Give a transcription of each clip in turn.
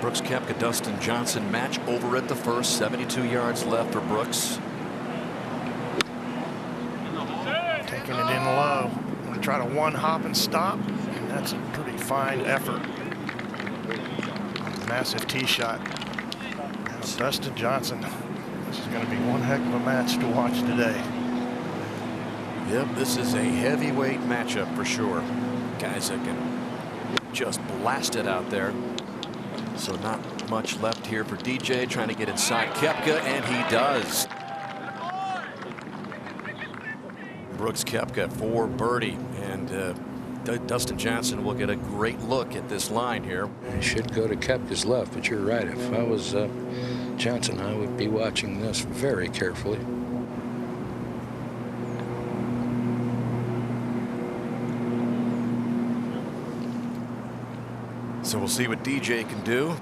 Brooks Koepka, Dustin Johnson match over at the first. 72 yards left for Brooks. Taking it in low. Going to try to one hop and stop. And that's a pretty fine effort. Massive tee shot. Now Dustin Johnson. This is going to be one heck of a match to watch today. Yep, this is a heavyweight matchup for sure. Guys that can just blast it out there. So not much left here for DJ, trying to get inside Koepka, and he does. Brooks Koepka for birdie, and Dustin Johnson will get a great look at this line here. It should go to Koepka's left, but you're right. If I was Johnson, I would be watching this very carefully. So we'll see what DJ can do.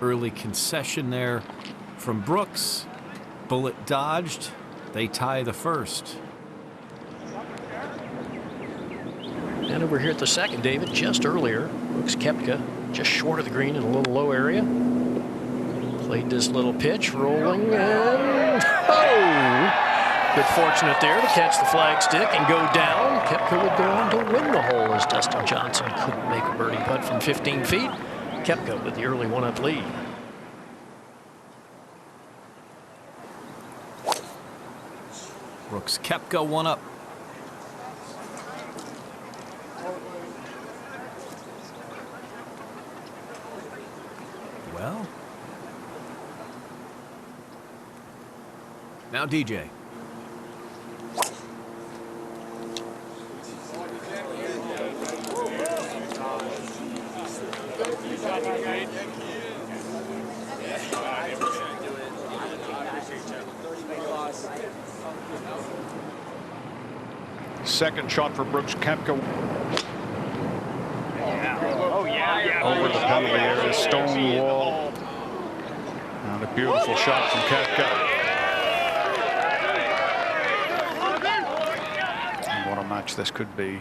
Early concession there from Brooks. Bullet dodged. They tie the first. And over here at the second, David, just earlier, Brooks Koepka just short of the green in a little low area. Played this little pitch, rolling, and oh! Good fortunate there to catch the flagstick and go down. Koepka would go on to win the hole as Dustin Johnson couldn't make a birdie putt from 15 feet. Koepka with the early one-up lead. Brooks Koepka one up. Well, now DJ. Second shot for Brooks Koepka. Over the penalty area, stone wall. And a beautiful shot from Koepka. And what a match this could be.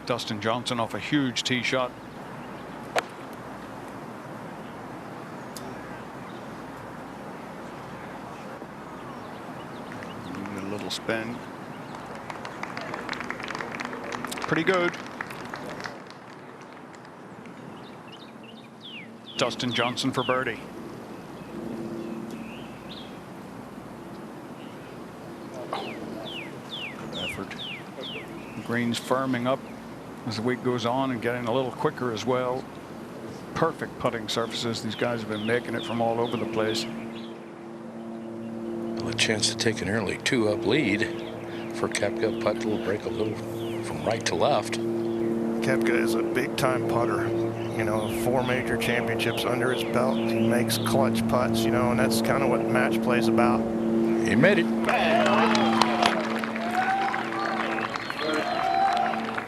Dustin Johnson off a huge tee shot. A little spin. Pretty good. Dustin Johnson for birdie. Good effort. The green's firming up as the week goes on and getting a little quicker as well. Perfect putting surfaces. These guys have been making it from all over the place. Well, a chance to take an early two-up lead for Koepka. Putt will break a little from right to left. Koepka is a big-time putter. You know, 4 major championships under his belt. He makes clutch putts, you know, and that's kind of what match play is about. He made it.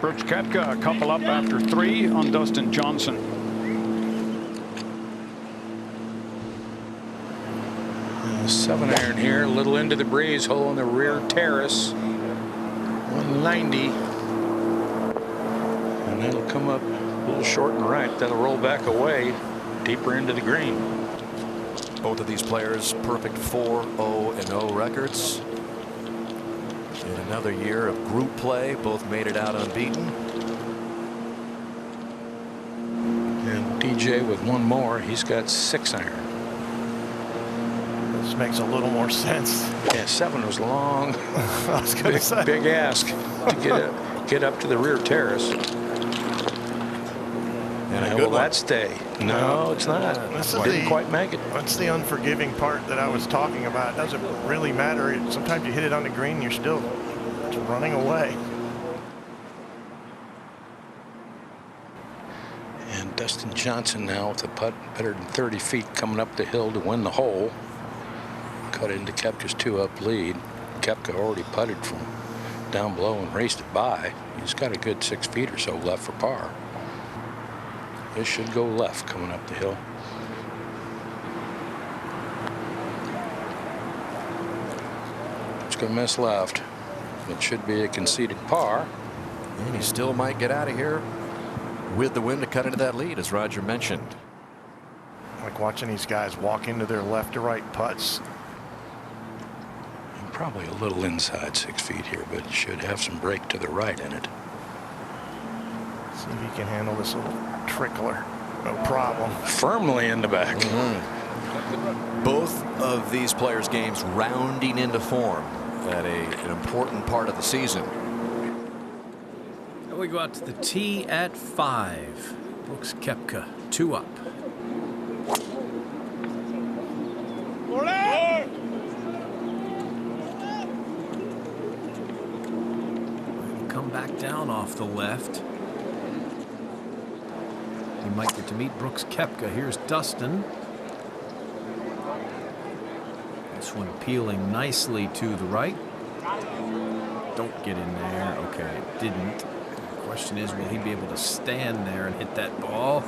Brooks Koepka a couple up after 3 on Dustin Johnson. Seven iron here, a little into the breeze, hole in the rear terrace. 190. And that'll come up a little short and right. That'll roll back away deeper into the green. Both of these players perfect 4-0-0 records. In another year of group play, both made it out unbeaten. And DJ with one more, he's got 6 iron. This makes a little more sense. Yeah, 7 was long. I was going to say. Big ask to get up to the rear terrace. And will that stay? No, it's not. Didn't quite make it. That's the unforgiving part that I was talking about. It doesn't really matter. Sometimes you hit it on the green, you're still running away. And Dustin Johnson now with a putt better than 30 feet coming up the hill to win the hole. Cut into Koepka's 2-up lead. Koepka already putted from down below and raced it by. He's got a good 6 feet or so left for par. This should go left coming up the hill. going to miss left. It should be a conceded par. And he still might get out of here with the win to cut into that lead, as Roger mentioned. Like watching these guys walk into their left to right putts. Probably a little inside 6 feet here, but it should have some break to the right in it. See if he can handle this little trickler. No problem. Firmly in the back. Both of these players' games rounding into form at an important part of the season. We go out to the tee at 5. Brooks Koepka, 2 up. Come back down off the left. He might get to meet Brooks Koepka. Here's Dustin. This one peeling nicely to the right. Don't get in there. Okay, it didn't. The question is, will he be able to stand there and hit that ball?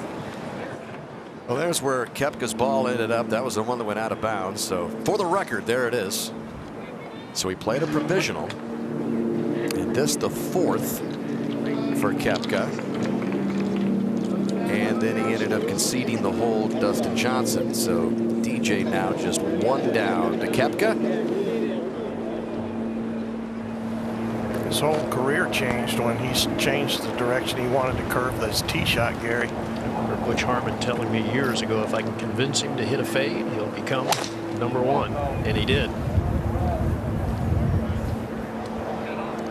Well, there's where Koepka's ball ended up. That was the one that went out of bounds. So for the record, there it is. So he played a provisional. And this the 4th for Koepka. And then he ended up conceding the hole to Dustin Johnson. So DJ now just 1 down to Koepka. His whole career changed when he changed the direction he wanted to curve this tee shot, Gary. I remember Butch Harmon telling me years ago, if I can convince him to hit a fade, he'll become #1. And he did.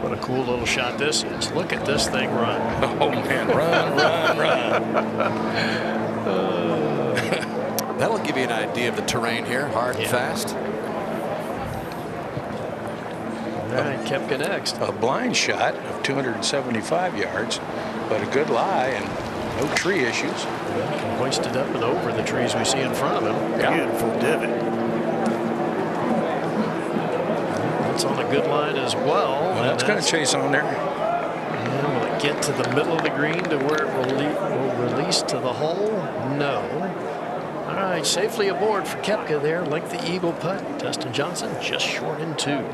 What a cool little shot this is. Look at this thing run. Oh, man. Run, run, run. That'll give you an idea of the terrain here. Hard and fast. All right, Koepka next. A blind shot of 275 yards, but a good lie and no tree issues. Well, he can hoist it up and over the trees we see in front of him. Beautiful divot. That's on a good line as well. Well, that's going to chase on there. And will it get to the middle of the green to where it will release to the hole? No. All right, safely aboard for Koepka there. Like the eagle putt. Dustin Johnson just short in 2.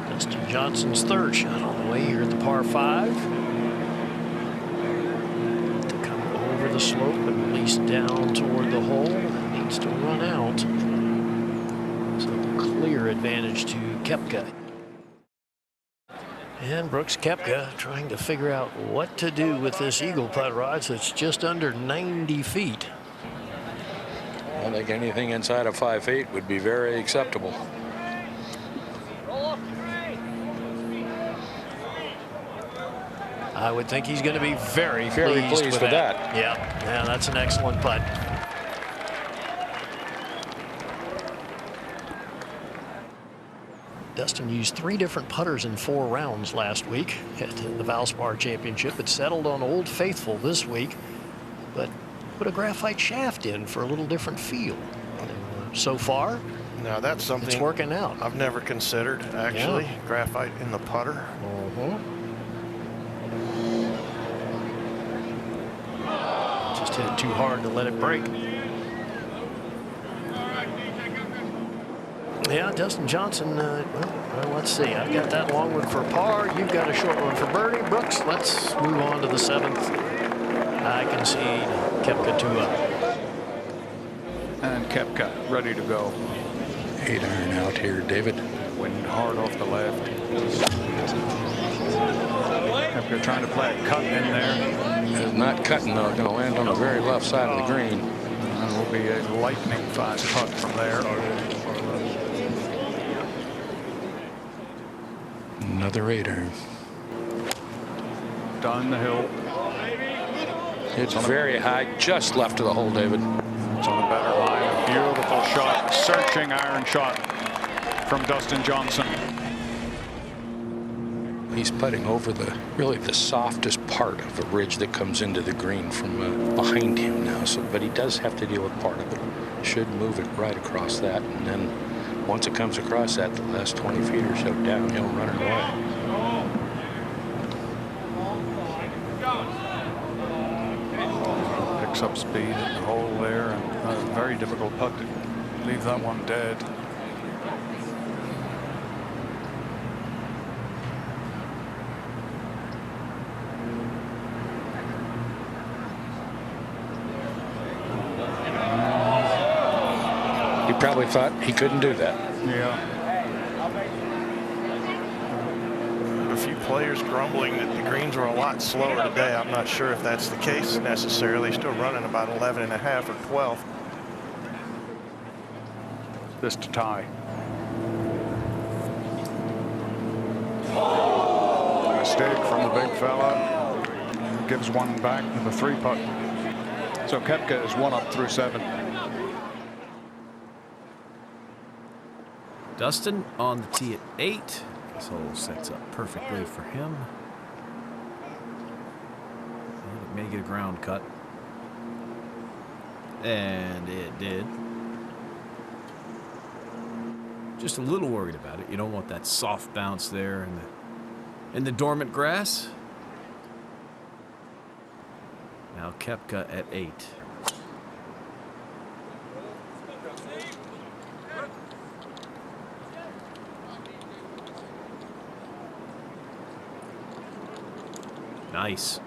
Dustin Johnson's 3rd shot on the way here at the par 5. To come over the slope and release down toward the hole. It needs to run out. So clear advantage to Koepka. And Brooks Koepka trying to figure out what to do with this eagle putt rod. So it's just under 90 feet. I think anything inside of 5 feet would be very acceptable. I would think he's going to be very pleased with that. Yeah, that's an excellent putt. Dustin used 3 different putters in 4 rounds last week at the Valspar Championship. It settled on Old Faithful this week, but put a graphite shaft in for a little different feel. And so far, now that's something it's working out. I've never considered, actually. Yeah. Graphite in the putter. Just hit it too hard to let it break. Yeah, Dustin Johnson, well, let's see. I've got that long one for par. You've got a short one for birdie. Brooks, let's move on to the 7th. I concede Koepka 2 up. And Koepka ready to go. 8 iron out here, David. Wind hard off the left. Koepka trying to play a cut in there. It's not cutting though. Going to land on the very left side of the green. And it will be a lightning fast putt from there. Another 8 iron. Down the hill. It's very high, just left of the hole, David. It's on a better line. A beautiful shot, searching iron shot from Dustin Johnson. He's putting over really the softest part of a ridge that comes into the green from behind him now. So, but he does have to deal with part of it. Should move it right across that, and then once it comes across that, the last 20 feet or so downhill, running away. Picks up speed at the hole there, and a very difficult putt to leave that one dead. probably thought he couldn't do that. Yeah. A few players grumbling that the greens were a lot slower today. I'm not sure if that's the case necessarily. Still running about 11.5 or 12. This to tie. Mistake from the big fella. Gives one back to the 3-putt. So Koepka is 1 up through 7. Dustin on the tee at 8. This hole sets up perfectly for him. And it may get a ground cut. And it did. Just a little worried about it. You don't want that soft bounce there in the dormant grass. Now Koepka at 8. Nice.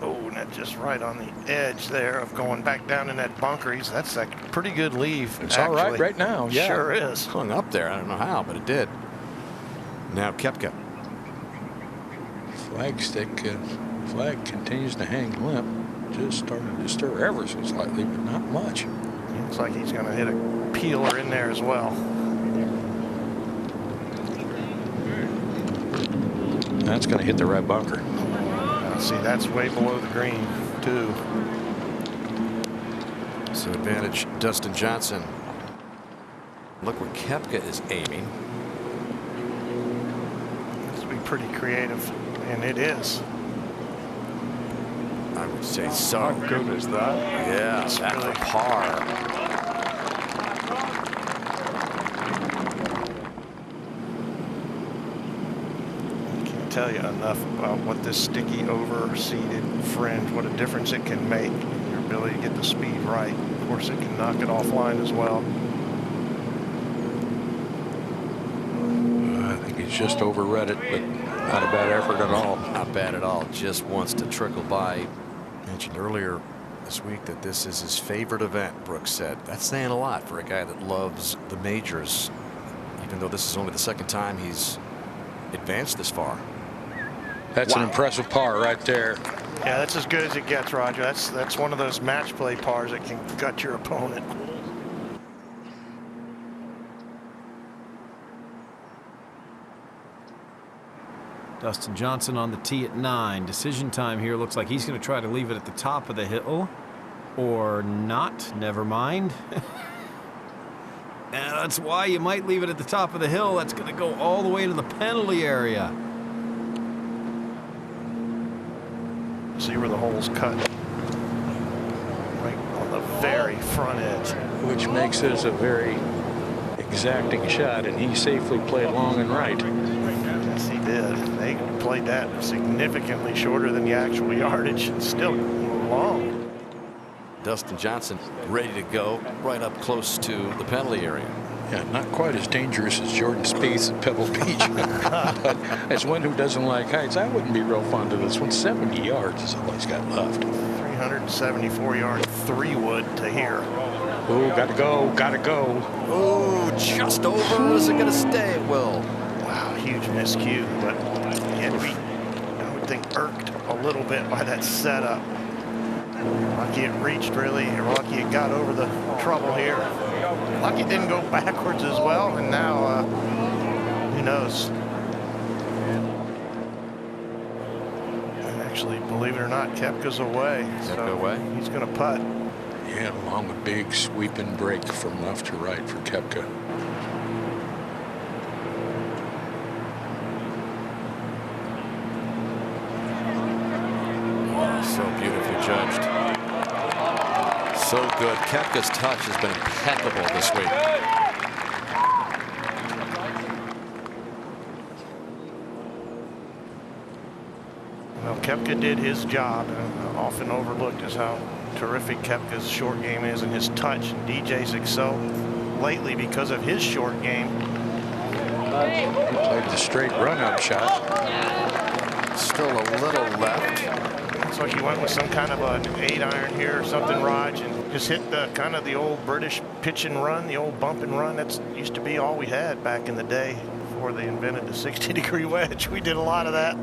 Oh, and that just right on the edge there of going back down in that bunkeries. That's a pretty good leave. It's all right right now. Yeah. Sure is. Hung up there. I don't know how, but it did. Now Koepka. Flag continues to hang limp. Just starting to stir ever so slightly, but not much. Looks like he's going to hit a peeler in there as well. That's going to hit the right bunker. See, that's way below the green, too. So advantage Dustin Johnson. Look where Koepka is aiming. This will be pretty creative, and it is. I would say so. How good is that? Yeah, It's that's really a par. Can't tell you enough about what this sticky over-seated fringe, what a difference it can make. Your ability to get the speed right. Of course, it can knock it offline as well. I think he's just overread it, but not a bad effort at all. Not bad at all. Just wants to trickle by. Mentioned earlier this week that this is his favorite event, Brooks said. That's saying a lot for a guy that loves the majors, even though this is only the second time he's advanced this far. That's an impressive par right there. Yeah, that's as good as it gets, Roger. That's one of those match play pars that can gut your opponent. Dustin Johnson on the tee at 9. Decision time here. Looks like he's going to try to leave it at the top of the hill. Or not. Never mind. And that's why you might leave it at the top of the hill. That's going to go all the way to the penalty area. See where the hole's cut. Right on the very front edge. Which makes this a very exacting shot, and he safely played long and right. Yes, he did. They played that significantly shorter than the actual yardage, and still long. Dustin Johnson ready to go right up close to the penalty area. Yeah, not quite as dangerous as Jordan Spieth at Pebble Beach. But as one who doesn't like heights, I wouldn't be real fond of this one. 70 yards is all he's got left. 374-yard 3-wood to here. Oh, gotta go, gotta go. Oh, just over. Is it going to stay? It will. Wow, huge miscue, but he had to be, I would think, irked a little bit by that setup. Lucky it reached, really, or lucky it got over the trouble here. Lucky it didn't go backwards as well, and now, who knows? And actually, believe it or not, Koepka's away. Koepka away? He's going to putt. Yeah, along a big sweeping break from left to right for Koepka. So beautifully judged. So good. Koepka's touch has been impeccable this week. Well, Koepka did his job. Often overlooked is how terrific Koepka's short game is and his touch. DJ's excelled lately because of his short game. He played the straight run-up shot. Still a little left. Looks like he went with some kind of an 8-iron here or something, Raj, and just hit the kind of the old British pitch and run, the old bump and run. That's used to be all we had back in the day before they invented the 60-degree wedge. We did a lot of that.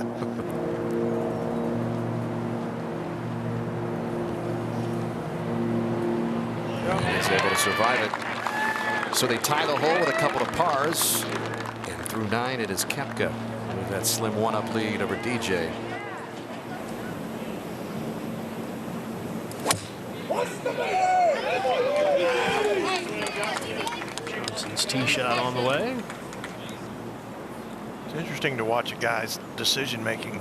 He's able to survive it. So they tie the hole with a couple of pars. And through 9, it is Koepka with that slim 1-up lead over DJ. Johnson's tee shot on the way. It's interesting to watch a guy's decision making,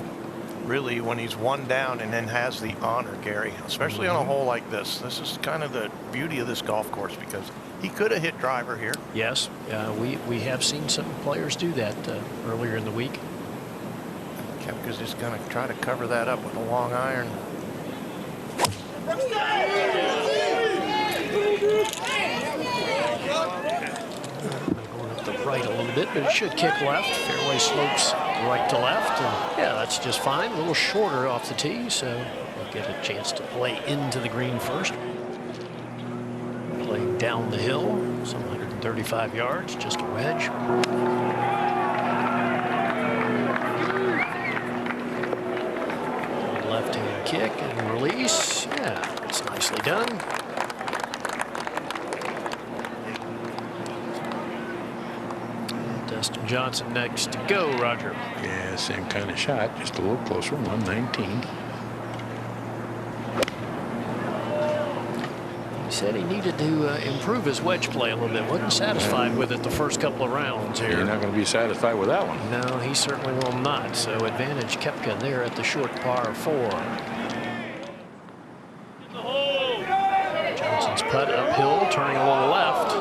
really, when he's one down and then has the honor, Gary, especially on a hole like this. This is kind of the beauty of this golf course, because he could have hit driver here. Yes, we have seen some players do that earlier in the week. Koepka's just going to try to cover that up with a long iron. Going up the right a little bit, but it should kick left. Fairway slopes right to left, and yeah, that's just fine. A little shorter off the tee, so we'll get a chance to play into the green first. Playing down the hill, some 135 yards, just a wedge. Left-hand kick and release. Yeah, it's nicely done. Dustin Johnson next to go, Roger. Yeah, same kind of shot, just a little closer, 119. He said he needed to improve his wedge play a little bit. Wasn't satisfied with it the first couple of rounds here. You're not going to be satisfied with that one. No, he certainly will not. So advantage Koepka there at the short par 4. Johnson's putt uphill, turning a little left.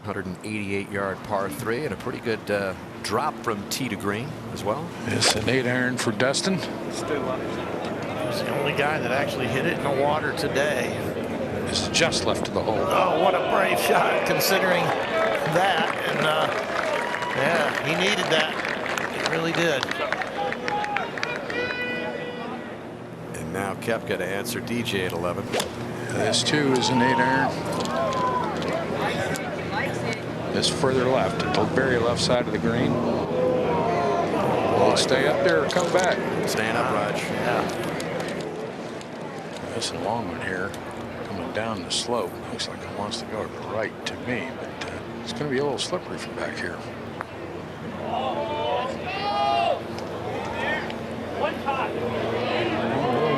188-yard par 3 and a pretty good drop from tee to green as well. It's an 8-iron for Dustin. He's the only guy that actually hit it in the water today. It's just left to the hole. Oh, what a brave shot, considering that. And yeah, he needed that. He really did. And now Koepka to answer DJ at 11. This too is an 8-iron. This further left at the very left side of the green. Will it stay up there or come back? Staying up, Raj. Yeah. This is a long one here, coming down the slope. Looks like it wants to go to the right to me, but it's going to be a little slippery from back here. Well,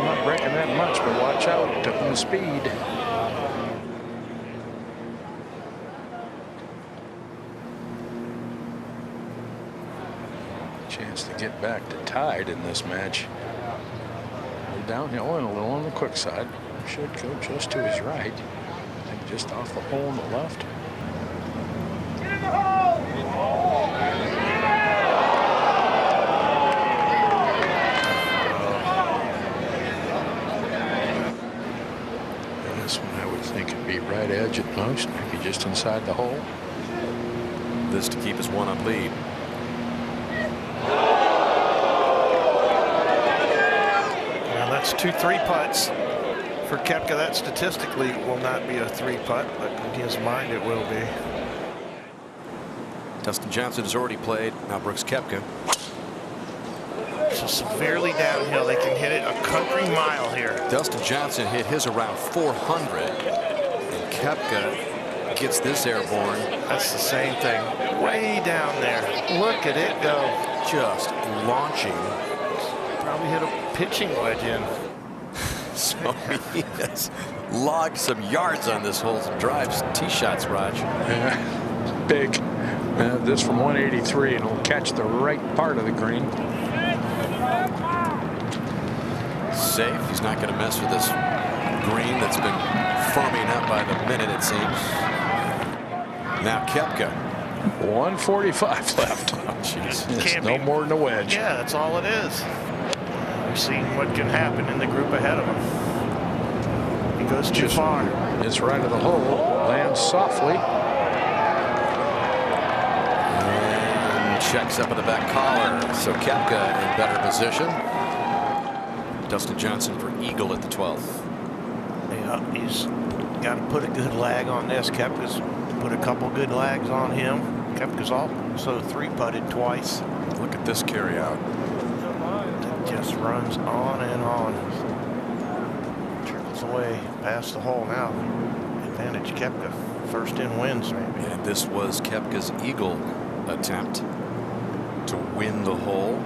not breaking that much, but watch out on the speed. Chance to get back to tied in this match. Downhill and a little on the quick side. Should go just to his right. I think just off the hole on the left. And this one I would think would be right edge at most, maybe just inside the hole. This to keep his 1-up lead. That's 2 3-putts for Koepka. That statistically will not be a 3-putt, but in his mind it will be. Dustin Johnson has already played. Now Brooks Koepka. So severely downhill. They can hit it a country mile here. Dustin Johnson hit his around 400, and Koepka gets this airborne. That's the same thing. Way down there. Look at it go. Just launching. Probably hit a pitching wedge in. So he has logged some yards on this hole. Some drives, tee shots, Raj. Yeah, big. This from 183, and it'll catch the right part of the green. Safe. He's not going to mess with this green that's been firming up by the minute, it seems. Now Koepka. 145 left. Oh, jeez. It's no more than a wedge. Yeah, that's all it is. We've seen what can happen in the group ahead of him. He Goes too far. It's right of the hole. Lands softly. And checks up in the back collar. So Koepka in better position. Dustin Johnson for eagle at the 12th. Yeah, he's got to put a good lag on this. Koepka's put a couple good lags on him. Koepka's also 3-putted twice. Look at this carry out. It just runs on and on. Trickles away past the hole now. Advantage Koepka. First in wins, maybe. And this was Koepka's eagle attempt to win the hole.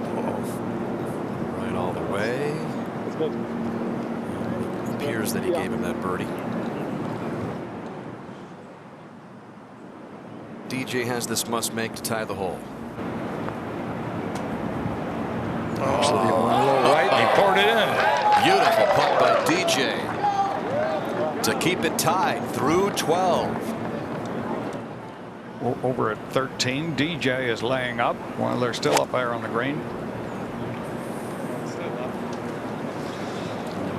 Right all the way. It appears that he gave him that birdie. DJ has this must make to tie the hole. Right, he poured it in. Beautiful putt by DJ to keep it tied through 12. Over at 13, DJ is laying up while they're still up there on the green.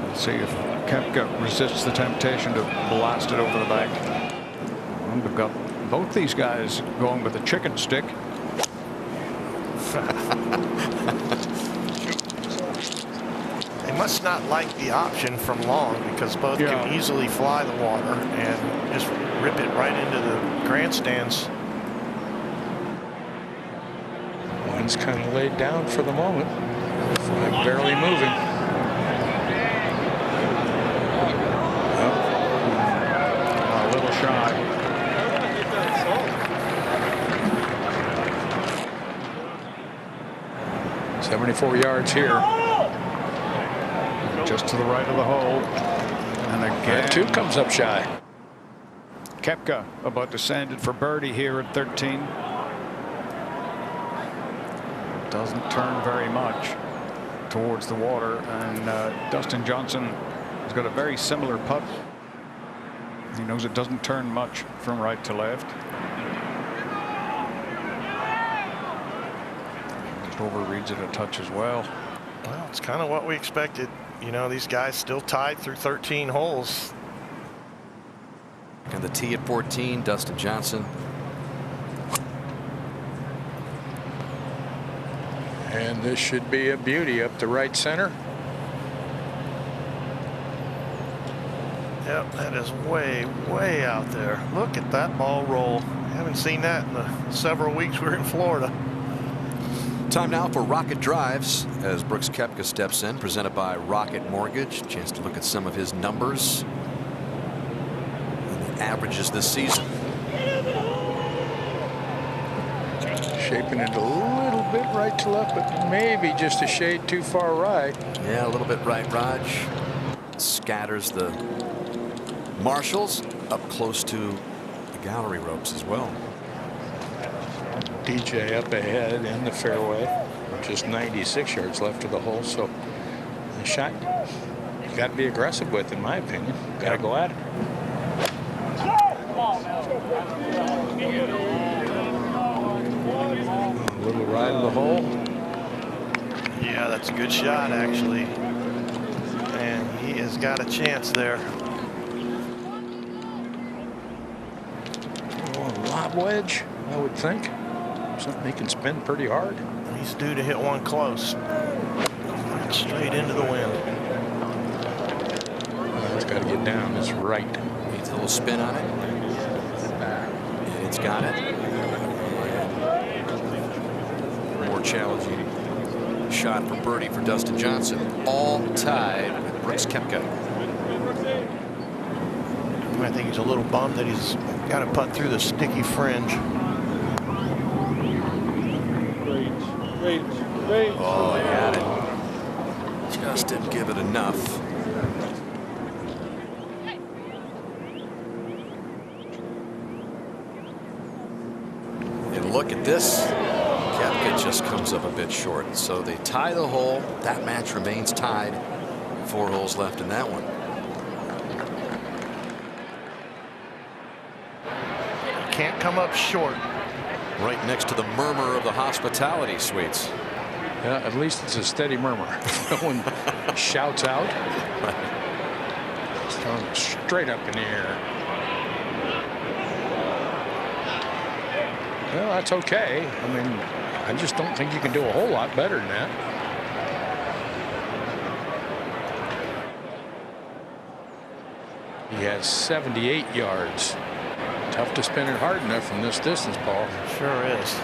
Let's see if Koepka resists the temptation to blast it over the back. And we've got both these guys going with a chicken stick. They must not like the option from long, because both can easily fly the water and just rip it right into the grandstands. One's kind of laid down for the moment. Flag barely moving. A little shy. .74 yards here. Just to the right of the hole. And again, 2 comes up shy. Koepka about to send it for birdie here at 13. Doesn't turn very much towards the water, and Dustin Johnson has got a very similar putt. He knows it doesn't turn much from right to left. Just overreads it a touch as well. Well, it's kind of what we expected. You know, these guys still tied through 13 holes. And the tee at 14, Dustin Johnson. And this should be a beauty up the right center. Yep, that is way, way out there. Look at that ball roll. I haven't seen that in the several weeks we're in Florida. Time now for Rocket Drives as Brooks Koepka steps in, presented by Rocket Mortgage. Chance to look at some of his numbers and the averages this season. Shaping it a little bit right to left, but maybe just a shade too far right. Yeah, a little bit right, Raj. Scatters the marshals up close to the gallery ropes as well. DJ up ahead in the fairway. Just 96 yards left of the hole, so the shot you got to be aggressive with, in my opinion. Got to go at it. A little right of the hole. Yeah, that's a good shot, actually. And he has got a chance there. Oh, a lob wedge, I would think. Something he can spin pretty hard. He's due to hit one close. Straight into the wind. It's got to get down. It's right. Needs a little spin on it. And it's got it. More challenging shot for birdie for Dustin Johnson. All tied with Brooks Koepka. I think he's a little bummed that he's got to putt through the sticky fringe. Oh, he had it. Just didn't give it enough. And look at this. Koepka just comes up a bit short. So they tie the hole. That match remains tied. 4 holes left in that one. Can't come up short. Right next to the murmur of the hospitality suites. Yeah, at least it's a steady murmur. No one shouts out. Thrown straight up in the air. Well, that's okay. I mean, I just don't think you can do a whole lot better than that. He has 78 yards. Tough to spin it hard enough from this distance, Paul. Sure is.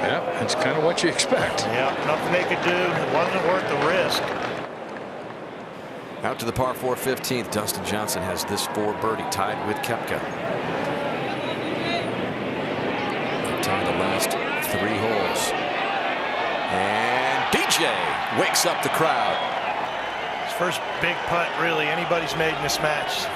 Yeah, that's kind of what you expect. Yeah, nothing they could do. It wasn't worth the risk. Out to the par 4 15th. Dustin Johnson has this 4 birdie tied with Koepka. Time the last 3 holes. And DJ wakes up the crowd. His first big putt really anybody's made in this match.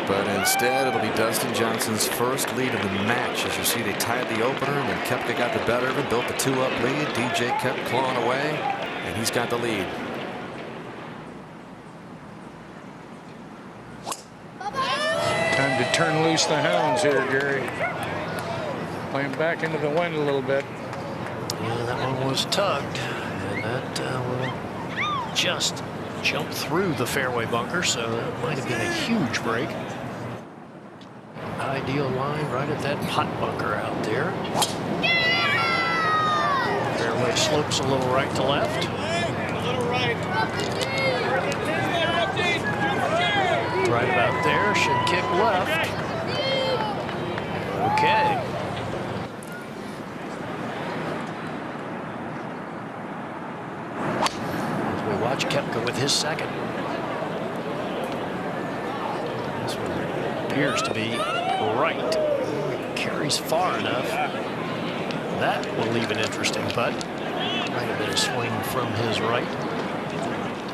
But instead, it'll be Dustin Johnson's first lead of the match. As you see, they tied the opener, and then Koepka got the better of it, built the 2-up lead. DJ kept clawing away, and he's got the lead. Time to turn loose the hounds here, Gary. Playing back into the wind a little bit. Yeah, that one was tugged, and that will just jump through the fairway bunker, so that might have been a huge break. Ideal line right at that pot bunker out there. Fairway slopes a little right to left. Right about there, should kick left. Okay. As we watch Koepka with his second. This one appears to be right. Carries far enough. That will leave an interesting putt. Might have been a swing from his right.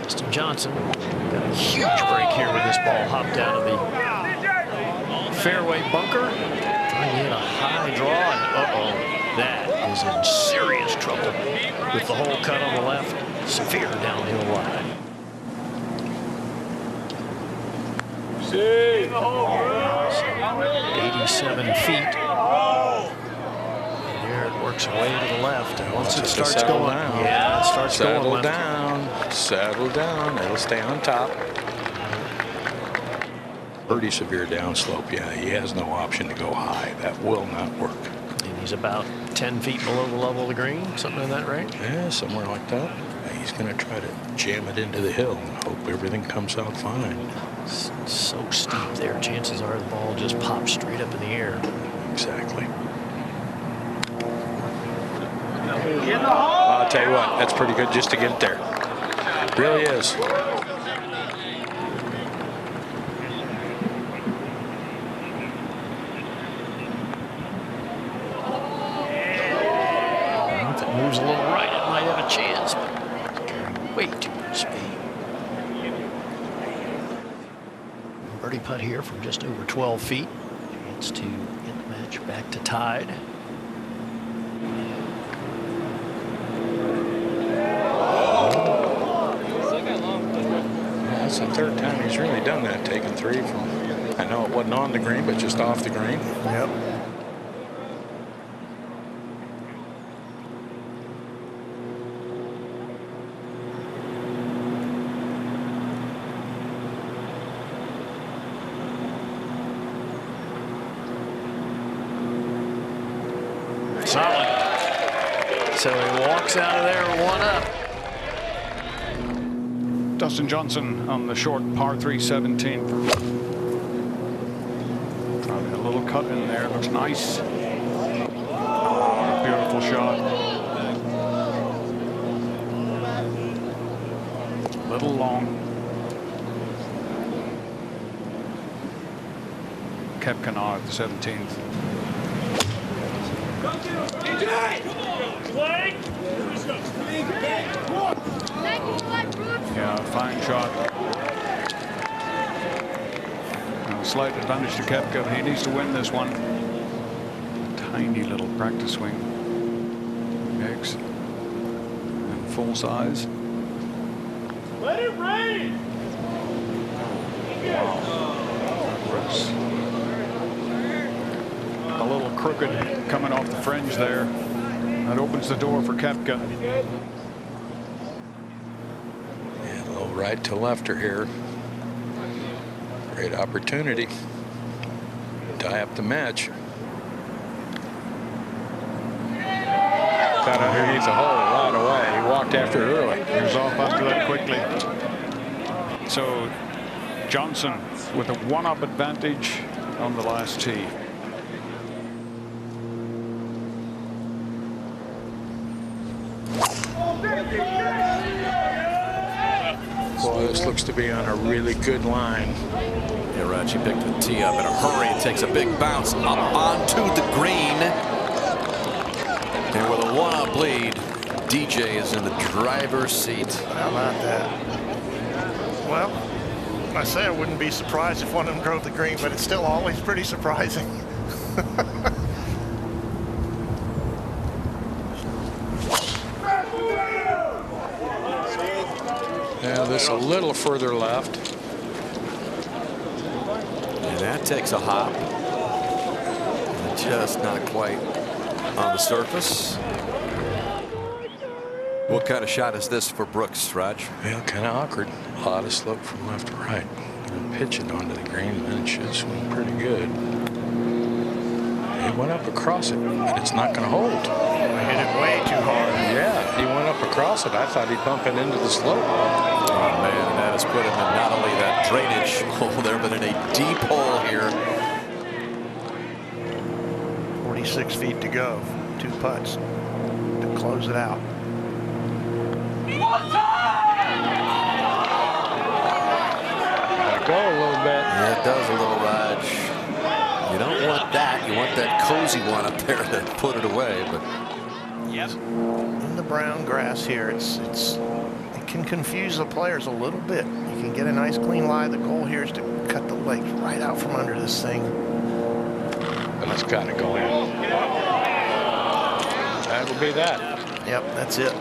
Dustin Johnson got a huge break here with this ball hopped out of the fairway bunker. Trying to hit a high draw, and uh-oh, that is in serious trouble with the hole cut on the left. Severe downhill line. 87 feet. There it works away to the left, and once it starts going, yeah, it starts going left. Settle down. It'll stay on top. Pretty severe downslope. Yeah, he has no option to go high. That will not work. And he's about 10 feet below the level of the green, something in that range. Yeah, somewhere like that. He's going to try to jam it into the hill and hope everything comes out fine. It's so steep there. Chances are the ball just pops straight up in the air. Exactly. I'll tell you what, that's pretty good just to get there. Really is. If it moves a little right, it might have a chance, but carrying way too much speed. Birdie putt here from just over 12 feet. Chance to get the match back to tied. That's the third time he's really done that, taking 3 from, I know it wasn't on the green, but just off the green. Yep. Solid. So he walks out of there 1 up. Dustin Johnson on the short par 3 17th. Probably a little cut in there. Looks nice. Oh, beautiful shot. Little long. Koepka now at the 17th. Yeah, fine shot. A slight advantage to Koepka. He needs to win this one. Tiny little practice swing. Makes. And full size. Let it rain! Brooks. A little crooked coming off the fringe there. That opens the door for Koepka. And a little right to lefter here. Great opportunity. Tie up the match. Got underneath the hole right away. He walked after it early. He was off after that quickly. So Johnson with a one-up advantage on the last tee. Boy, this looks to be on a really good line. Yeah, Raj, he picked the tee up in a hurry. It takes a big bounce up onto the green. And with a one-up lead, DJ is in the driver's seat. How about that? Well, I say I wouldn't be surprised if one of them drove the green, but it's still always pretty surprising. Yeah, this a little further left. And that takes a hop. Just not quite on the surface. What kind of shot is this for Brooks, Raj? Well, kind of awkward. A lot of slope from left to right. And pitch it onto the green, and then it should swing pretty good. He went up across it, but it's not going to hold. I hit it way too hard. Yeah, he went up across it. I thought he'd bump it into the slope. Oh, man, and that has put him in not only that drainage hole there, but in a deep hole here. 46 feet to go. 2 putts to close it out. Gotta go a little bit. Yeah, it does a little, Raj. You don't want that. You want that cozy one up there to put it away. But In the brown grass here, it can confuse the players a little bit. You can get a nice clean lie. The goal here is to cut the legs right out from under this thing. But it's got to go in. That'll be that. Yep, that's it.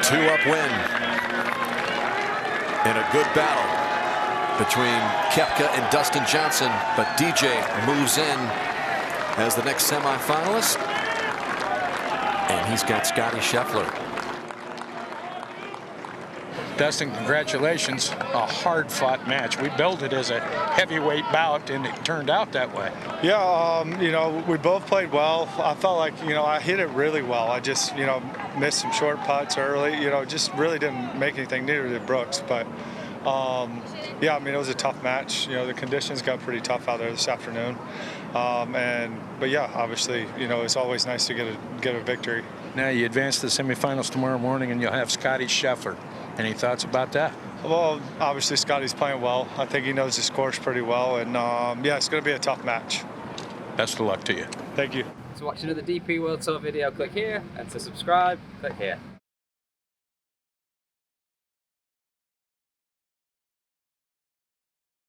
2-up win. In a good battle between Koepka and Dustin Johnson, but DJ moves in as the next semifinalist, and he's got Scotty Scheffler. Dustin, congratulations. A hard-fought match. We built it as a heavyweight bout, and it turned out that way. Yeah, you know, we both played well. I felt like, you know, I hit it really well. I just, you know, missed some short putts early. You know, just really didn't make anything, neither did Brooks. But, yeah, I mean, it was a tough match. You know, the conditions got pretty tough out there this afternoon. But yeah, obviously, you know, it's always nice to get a victory. Now you advance to the semifinals tomorrow morning, and you'll have Scotty Scheffler. Any thoughts about that? Well, obviously Scotty's playing well. I think he knows his course pretty well, and yeah, it's going to be a tough match. Best of luck to you. Thank you. To watch another DP World Tour video, click here, and to subscribe, click here.